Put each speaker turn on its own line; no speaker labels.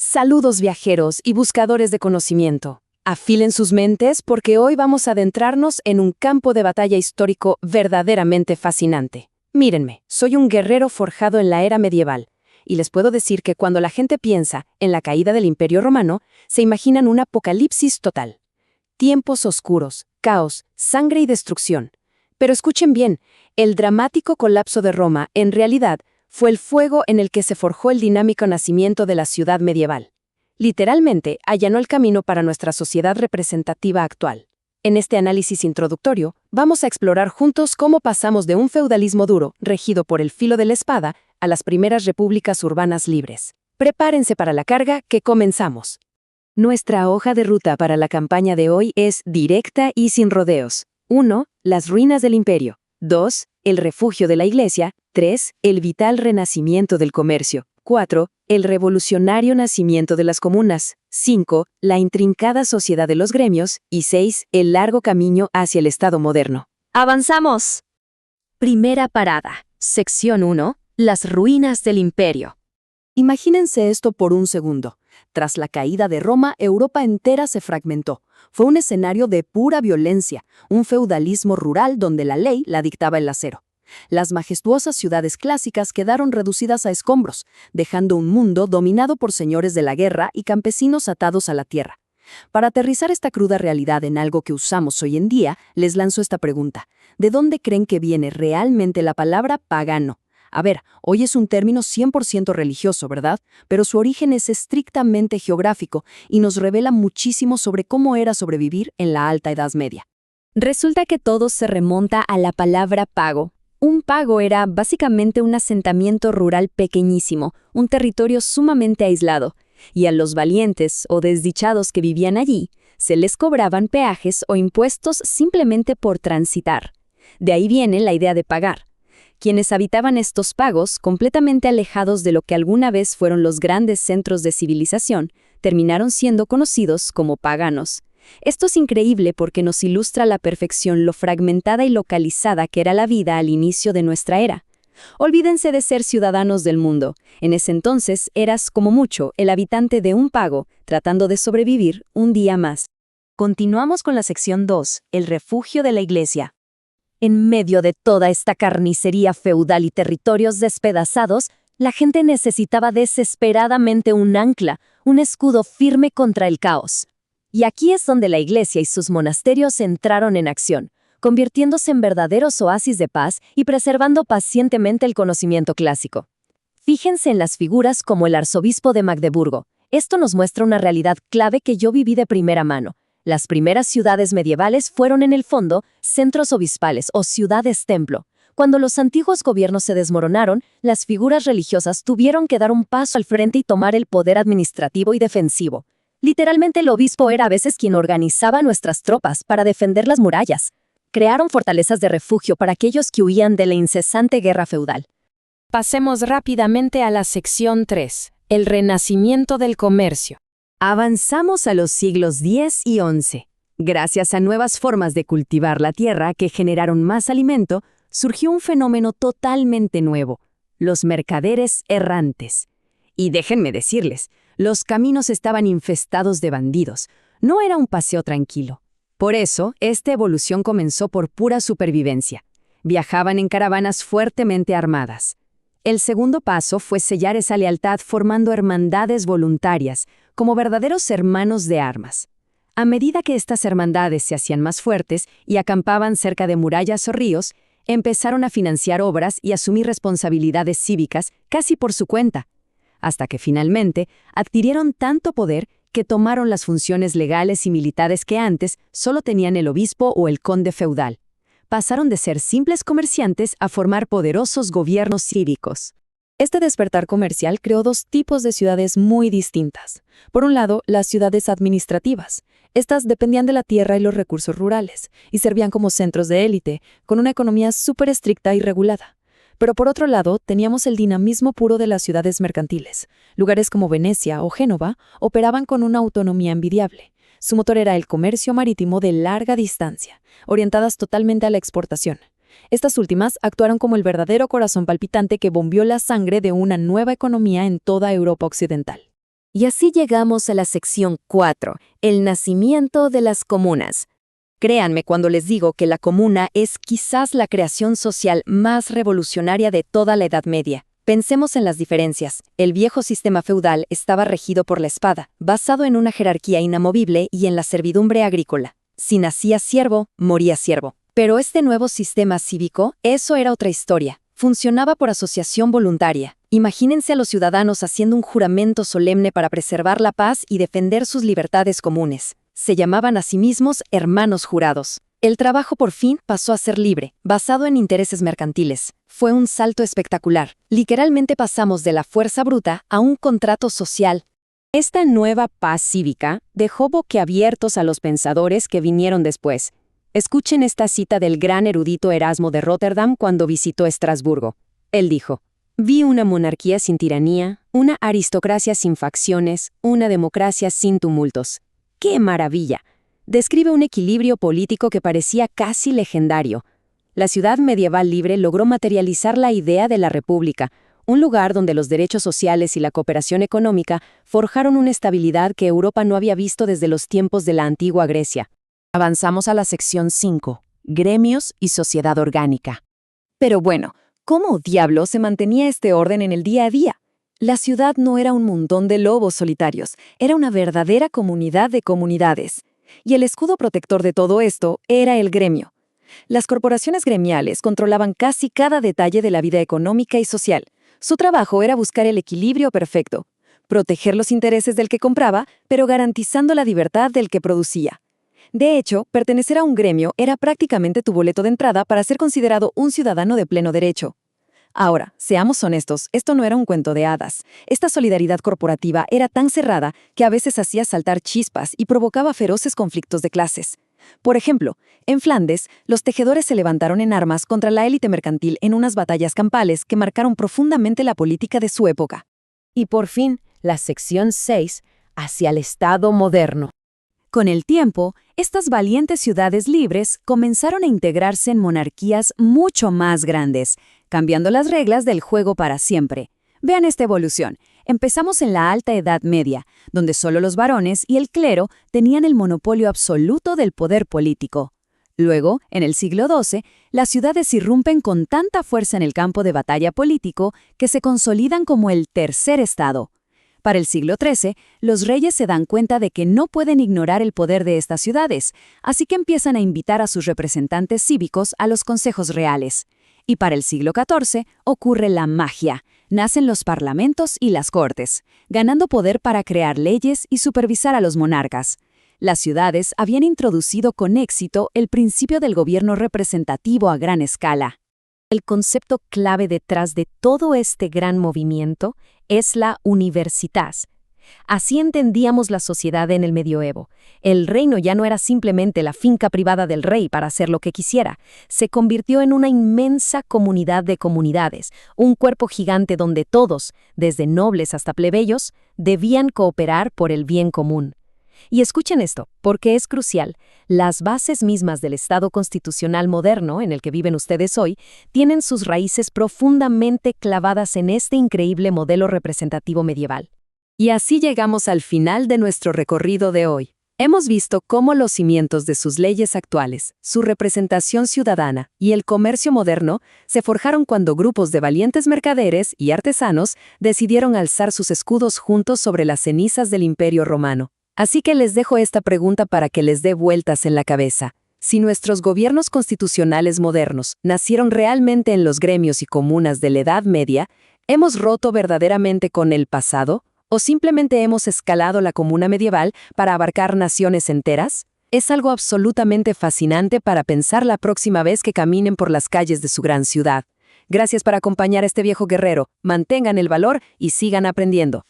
Saludos viajeros y buscadores de conocimiento. Afilen sus mentes porque hoy vamos a adentrarnos en un campo de batalla histórico verdaderamente fascinante. Mírenme, soy un guerrero forjado en la era medieval, y les puedo decir que cuando la gente piensa en la caída del Imperio Romano, se imaginan un apocalipsis total. Tiempos oscuros, caos, sangre y destrucción. Pero escuchen bien, el dramático colapso de Roma, en realidad, fue el fuego en el que se forjó el dinámico nacimiento de la ciudad medieval. Literalmente, allanó el camino para nuestra sociedad representativa actual. En este análisis introductorio, vamos a explorar juntos cómo pasamos de un feudalismo duro, regido por el filo de la espada, a las primeras repúblicas urbanas libres. Prepárense para la carga, que comenzamos. Nuestra hoja de ruta para la campaña de hoy es directa y sin rodeos. 1. Las ruinas del imperio. 2. El refugio de la iglesia. 3. El vital renacimiento del comercio. 4. El revolucionario nacimiento de las comunas. 5. La intrincada sociedad de los gremios. Y 6. El largo camino hacia el Estado moderno. ¡Avanzamos! Primera parada. Sección 1. Las ruinas del imperio. Imagínense esto por un segundo. Tras la caída de Roma, Europa entera se fragmentó. Fue un escenario de pura violencia, un feudalismo rural donde la ley la dictaba el acero. Las majestuosas ciudades clásicas quedaron reducidas a escombros, dejando un mundo dominado por señores de la guerra y campesinos atados a la tierra. Para aterrizar esta cruda realidad en algo que usamos hoy en día, les lanzo esta pregunta. ¿De dónde creen que viene realmente la palabra pagano? A ver, hoy es un término 100% religioso, ¿verdad? Pero su origen es estrictamente geográfico y nos revela muchísimo sobre cómo era sobrevivir en la Alta Edad Media. Resulta que todo se remonta a la palabra pago. Un pago era básicamente un asentamiento rural pequeñísimo, un territorio sumamente aislado, y a los valientes o desdichados que vivían allí, se les cobraban peajes o impuestos simplemente por transitar. De ahí viene la idea de pagar. Quienes habitaban estos pagos, completamente alejados de lo que alguna vez fueron los grandes centros de civilización, terminaron siendo conocidos como paganos. Esto es increíble porque nos ilustra a la perfección lo fragmentada y localizada que era la vida al inicio de nuestra era. Olvídense de ser ciudadanos del mundo. En ese entonces eras, como mucho, el habitante de un pago, tratando de sobrevivir un día más. Continuamos con la sección 2, el refugio de la iglesia. En medio de toda esta carnicería feudal y territorios despedazados, la gente necesitaba desesperadamente un ancla, un escudo firme contra el caos. Y aquí es donde la iglesia y sus monasterios entraron en acción, convirtiéndose en verdaderos oasis de paz y preservando pacientemente el conocimiento clásico. Fíjense en las figuras como el arzobispo de Magdeburgo. Esto nos muestra una realidad clave que yo viví de primera mano. Las primeras ciudades medievales fueron en el fondo centros obispales o ciudades-templo. Cuando los antiguos gobiernos se desmoronaron, las figuras religiosas tuvieron que dar un paso al frente y tomar el poder administrativo y defensivo. Literalmente el obispo era a veces quien organizaba nuestras tropas para defender las murallas. Crearon fortalezas de refugio para aquellos que huían de la incesante guerra feudal. Pasemos rápidamente a la sección 3, el renacimiento del comercio. Avanzamos a los siglos X y XI. Gracias a nuevas formas de cultivar la tierra que generaron más alimento, surgió un fenómeno totalmente nuevo, los mercaderes errantes. Y déjenme decirles, los caminos estaban infestados de bandidos. No era un paseo tranquilo. Por eso, esta evolución comenzó por pura supervivencia. Viajaban en caravanas fuertemente armadas. El segundo paso fue sellar esa lealtad formando hermandades voluntarias, como verdaderos hermanos de armas. A medida que estas hermandades se hacían más fuertes y acampaban cerca de murallas o ríos, empezaron a financiar obras y asumir responsabilidades cívicas casi por su cuenta, hasta que finalmente adquirieron tanto poder que tomaron las funciones legales y militares que antes solo tenían el obispo o el conde feudal. Pasaron de ser simples comerciantes a formar poderosos gobiernos cívicos. Este despertar comercial creó dos tipos de ciudades muy distintas. Por un lado, las ciudades administrativas. Estas dependían de la tierra y los recursos rurales, y servían como centros de élite, con una economía súper estricta y regulada. Pero por otro lado, teníamos el dinamismo puro de las ciudades mercantiles. Lugares como Venecia o Génova operaban con una autonomía envidiable. Su motor era el comercio marítimo de larga distancia, orientadas totalmente a la exportación. Estas últimas actuaron como el verdadero corazón palpitante que bombeó la sangre de una nueva economía en toda Europa occidental. Y así llegamos a la sección 4, el nacimiento de las comunas. Créanme cuando les digo que la comuna es quizás la creación social más revolucionaria de toda la Edad Media. Pensemos en las diferencias. El viejo sistema feudal estaba regido por la espada, basado en una jerarquía inamovible y en la servidumbre agrícola. Si nacías siervo, morías siervo. Pero este nuevo sistema cívico, eso era otra historia. Funcionaba por asociación voluntaria. Imagínense a los ciudadanos haciendo un juramento solemne para preservar la paz y defender sus libertades comunes. Se llamaban a sí mismos hermanos jurados. El trabajo por fin pasó a ser libre, basado en intereses mercantiles. Fue un salto espectacular. Literalmente pasamos de la fuerza bruta a un contrato social. Esta nueva paz cívica dejó boquiabiertos a los pensadores que vinieron después. Escuchen esta cita del gran erudito Erasmo de Róterdam cuando visitó Estrasburgo. Él dijo: «Vi una monarquía sin tiranía, una aristocracia sin facciones, una democracia sin tumultos. ¡Qué maravilla!». Describe un equilibrio político que parecía casi legendario. La ciudad medieval libre logró materializar la idea de la república, un lugar donde los derechos sociales y la cooperación económica forjaron una estabilidad que Europa no había visto desde los tiempos de la antigua Grecia. Avanzamos a la sección 5, gremios y sociedad orgánica. Pero bueno, ¿cómo diablos se mantenía este orden en el día a día? La ciudad no era un montón de lobos solitarios, era una verdadera comunidad de comunidades. Y el escudo protector de todo esto era el gremio. Las corporaciones gremiales controlaban casi cada detalle de la vida económica y social. Su trabajo era buscar el equilibrio perfecto, proteger los intereses del que compraba, pero garantizando la libertad del que producía. De hecho, pertenecer a un gremio era prácticamente tu boleto de entrada para ser considerado un ciudadano de pleno derecho. Ahora, seamos honestos, esto no era un cuento de hadas. Esta solidaridad corporativa era tan cerrada que a veces hacía saltar chispas y provocaba feroces conflictos de clases. Por ejemplo, en Flandes, los tejedores se levantaron en armas contra la élite mercantil en unas batallas campales que marcaron profundamente la política de su época. Y por fin, la sección 6, hacia el Estado moderno. Con el tiempo, estas valientes ciudades libres comenzaron a integrarse en monarquías mucho más grandes, cambiando las reglas del juego para siempre. Vean esta evolución. Empezamos en la Alta Edad Media, donde solo los varones y el clero tenían el monopolio absoluto del poder político. Luego, en el siglo XII, las ciudades irrumpen con tanta fuerza en el campo de batalla político que se consolidan como el tercer estado. Para el siglo XIII, los reyes se dan cuenta de que no pueden ignorar el poder de estas ciudades, así que empiezan a invitar a sus representantes cívicos a los consejos reales. Y para el siglo XIV ocurre la magia. Nacen los parlamentos y las cortes, ganando poder para crear leyes y supervisar a los monarcas. Las ciudades habían introducido con éxito el principio del gobierno representativo a gran escala. El concepto clave detrás de todo este gran movimiento es la universitas. Así entendíamos la sociedad en el medioevo. El reino ya no era simplemente la finca privada del rey para hacer lo que quisiera. Se convirtió en una inmensa comunidad de comunidades, un cuerpo gigante donde todos, desde nobles hasta plebeyos, debían cooperar por el bien común. Y escuchen esto, porque es crucial. Las bases mismas del Estado constitucional moderno en el que viven ustedes hoy tienen sus raíces profundamente clavadas en este increíble modelo representativo medieval. Y así llegamos al final de nuestro recorrido de hoy. Hemos visto cómo los cimientos de sus leyes actuales, su representación ciudadana y el comercio moderno se forjaron cuando grupos de valientes mercaderes y artesanos decidieron alzar sus escudos juntos sobre las cenizas del Imperio Romano. Así que les dejo esta pregunta para que les dé vueltas en la cabeza. Si nuestros gobiernos constitucionales modernos nacieron realmente en los gremios y comunas de la Edad Media, ¿hemos roto verdaderamente con el pasado? ¿O simplemente hemos escalado la comuna medieval para abarcar naciones enteras? Es algo absolutamente fascinante para pensar la próxima vez que caminen por las calles de su gran ciudad. Gracias por acompañar a este viejo guerrero. Mantengan el valor y sigan aprendiendo.